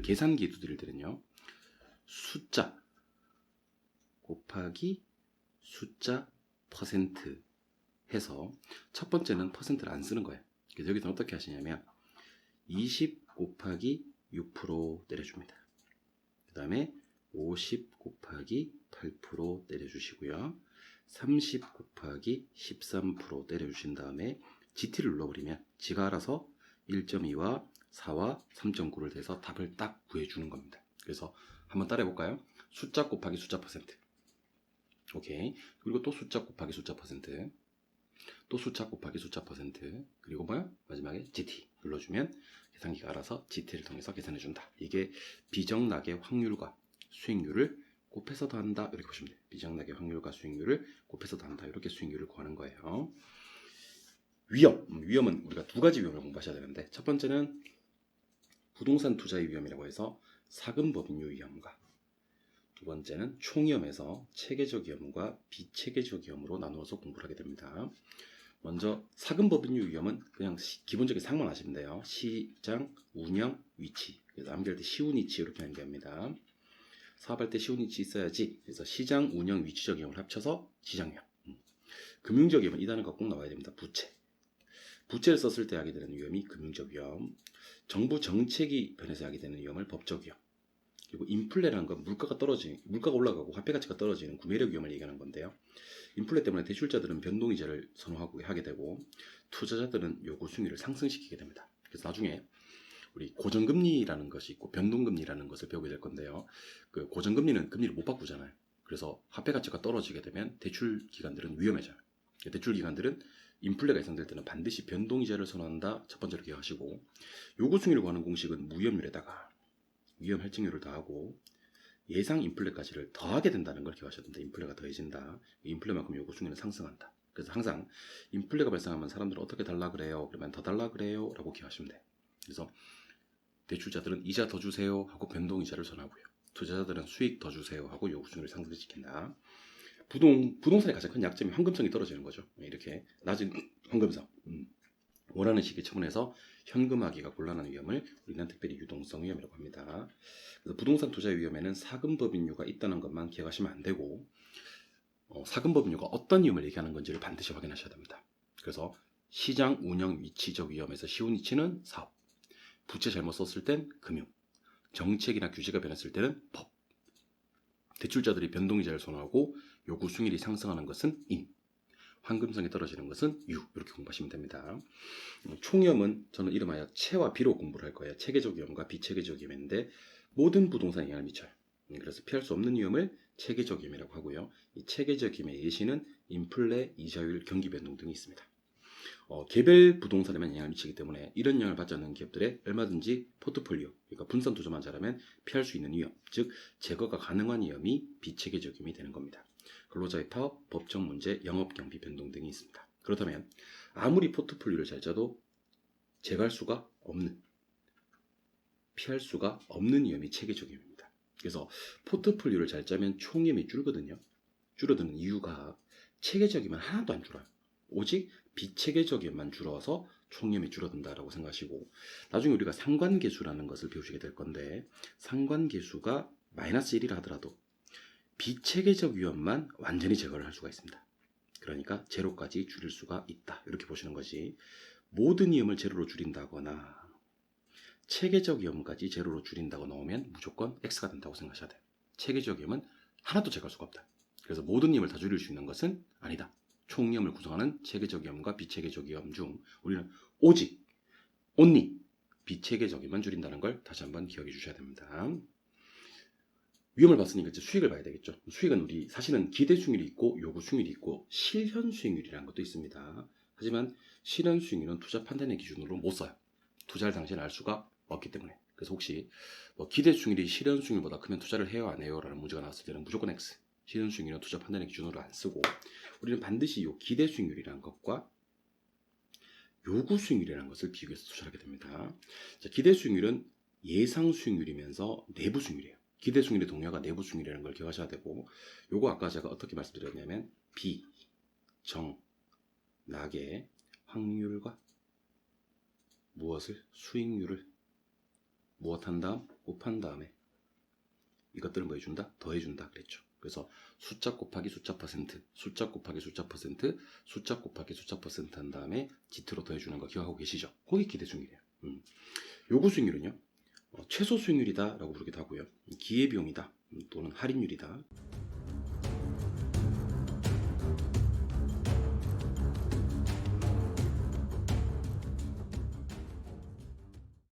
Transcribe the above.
계산기 두드릴 때는요. 숫자 곱하기 숫자 퍼센트 해서 첫 번째는 퍼센트를 안 쓰는 거예요. 그래서 여기서 어떻게 하시냐면 20 곱하기 6% 내려줍니다. 그 다음에 50 곱하기 8% 내려주시고요. 30 곱하기 13% 내려주신 다음에 GT를 눌러버리면 지가 알아서 1.2와 4와 3.9를 대서 답을 딱 구해주는 겁니다. 그래서 한번 따라해볼까요? 숫자 곱하기 숫자 퍼센트. 오케이. 그리고 또 숫자 곱하기 숫자 퍼센트. 또 숫자 곱하기 숫자 퍼센트. 그리고 뭐야? 마지막에 GT 눌러주면 계산기가 알아서 GT를 통해서 계산해준다. 이게 비정락의 확률과 수익률을 곱해서 더한다. 이렇게 보시면 돼요. 비정락의 확률과 수익률을 곱해서 더한다. 이렇게 수익률을 구하는 거예요. 위험은 우리가 두 가지 위험을 공부하셔야 되는데, 첫 번째는 부동산 투자의 위험이라고 해서 사금법인유 위험과, 두 번째는 총위험에서 체계적 위험과 비체계적 위험으로 나누어서 공부를 하게 됩니다. 먼저 사금법인유 위험은 그냥 기본적인 상만 아시면 돼요. 시장, 운영, 위치. 그래서 암기할 때 시운 위치 이렇게 암기합니다. 사업할 때 시운 위치 있어야지. 그래서 시장, 운영, 위치적 위험을 합쳐서 시장 위험. 금융적 위험은 이 단어가 꼭 나와야 됩니다. 부채를 썼을 때 하게 되는 위험이 금융적 위험. 정부 정책이 변해서 하게 되는 위험을 법적 위험. 그리고 인플레라는 건 물가가 올라가고 화폐 가치가 떨어지는 구매력 위험을 얘기하는 건데요. 인플레 때문에 대출자들은 변동이자를 선호하고 하게 되고, 투자자들은 요구 수익률을 상승시키게 됩니다. 그래서 나중에 우리 고정금리라는 것이 있고 변동금리라는 것을 배우게 될 건데요. 그 고정금리는 금리를 못 바꾸잖아요. 그래서 화폐 가치가 떨어지게 되면 대출 기관들은 위험해져요. 대출 기관들은 인플레가 예상될 때는 반드시 변동이자를 선호한다. 첫 번째로 기억하시고, 요구 수익률을 구하는 공식은 무위험률에다가 위험 할증률을 더하고 예상 인플레까지를 더하게 된다는 걸 기억하셔야 됩니다. 인플레가 더해진다. 인플레만큼 요구 수익률은 상승한다. 그래서 항상 인플레가 발생하면 사람들은 어떻게 달라 그래요? 그러면 더 달라 그래요? 라고 기억하시면 돼요. 그래서 대출자들은 이자 더 주세요 하고 변동이자를 선호하고요. 투자자들은 수익 더 주세요 하고 요구 수익률을 상승시킨다. 부동산의 가장 큰 약점이 황금성이 떨어지는 거죠. 이렇게 낮은 황금성. 원하는 시기에 처분해서 현금화하기가 곤란한 위험을 우리는 특별히 유동성 위험이라고 합니다. 그래서 부동산 투자의 위험에는 사금법인유가 있다는 것만 기억하시면 안 되고, 사금법인유가 어떤 위험을 얘기하는 건지를 반드시 확인하셔야 됩니다. 그래서 시장 운영 위치적 위험에서 시운 위치는 사업, 부채 잘못 썼을 땐 금융, 정책이나 규제가 변했을 때는 법, 대출자들이 변동이자를 선호하고 요구 수익률이 상승하는 것은 인, 황금성이 떨어지는 것은 유, 이렇게 공부하시면 됩니다. 총위험은 저는 이름하여 체와 비로 공부를 할 거예요. 체계적 위험과 비체계적 위험인데 모든 부동산에 영향을 미쳐요. 그래서 피할 수 없는 위험을 체계적 위험이라고 하고요. 이 체계적 위험의 예시는 인플레, 이자율, 경기 변동 등이 있습니다. 개별 부동산에만 영향을 미치기 때문에 이런 영향을 받지 않는 기업들의 얼마든지 포트폴리오, 그러니까 분산 투자만 잘하면 피할 수 있는 위험, 즉 제거가 가능한 위험이 비체계적 위험이 되는 겁니다. 근로자의 파업, 법적 문제, 영업 경비 변동 등이 있습니다. 그렇다면 아무리 포트폴리오를 잘 짜도 제거할 수가 없는, 피할 수가 없는 위험이 체계적 위험입니다. 그래서 포트폴리오를 잘 짜면 총위험이 줄거든요. 줄어드는 이유가 체계적이면 하나도 안 줄어요. 오직 비체계적에만 줄어서 총위험이 줄어든다라고 생각하시고, 나중에 우리가 상관계수라는 것을 배우시게 될 건데, 상관계수가 마이너스 1이라 하더라도 비체계적 위험만 완전히 제거를 할 수가 있습니다. 그러니까 제로까지 줄일 수가 있다. 이렇게 보시는 것이, 모든 위험을 제로로 줄인다거나 체계적 위험까지 제로로 줄인다고 나오면 무조건 X가 된다고 생각하셔야 돼요. 체계적 위험은 하나도 제거할 수가 없다. 그래서 모든 위험을 다 줄일 수 있는 것은 아니다. 총위험을 구성하는 체계적 위험과 비체계적 위험 중 우리는 오직 only 비체계적 위험만 줄인다는 걸 다시 한번 기억해 주셔야 됩니다. 위험을 봤으니까 이제 수익을 봐야 되겠죠. 수익은 우리 사실은 기대 수익률이 있고 요구 수익률이 있고 실현 수익률이라는 것도 있습니다. 하지만 실현 수익률은 투자 판단의 기준으로 못 써요. 투자할 당시에는 알 수가 없기 때문에. 그래서 혹시 기대 수익률이 실현 수익률보다 크면 투자를 해요 안 해요 라는 문제가 나왔을 때는 무조건 X. 실현 수익률은 투자 판단의 기준으로 안 쓰고, 우리는 반드시 이 기대 수익률이라는 것과 요구 수익률이라는 것을 비교해서 투자하게 됩니다. 자, 기대 수익률은 예상 수익률이면서 내부 수익률이에요. 기대 수익률의 동료가 내부 수익률이라는 걸 기억하셔야 되고, 요거 아까 제가 어떻게 말씀드렸냐면 비정락의 확률과 무엇을? 수익률을 무엇한 다음? 곱한 다음에 이것들을 뭐 해준다? 더해준다 그랬죠. 그래서 숫자 곱하기 숫자 퍼센트, 숫자 곱하기 숫자 퍼센트, 숫자 곱하기 숫자 퍼센트 한 다음에 지트로 더해주는 거 기억하고 계시죠? 그게 기대 수익률이에요. 요구 수익률은요, 최소 수익률이다 라고 부르기도 하고요, 기회비용이다 또는 할인율이다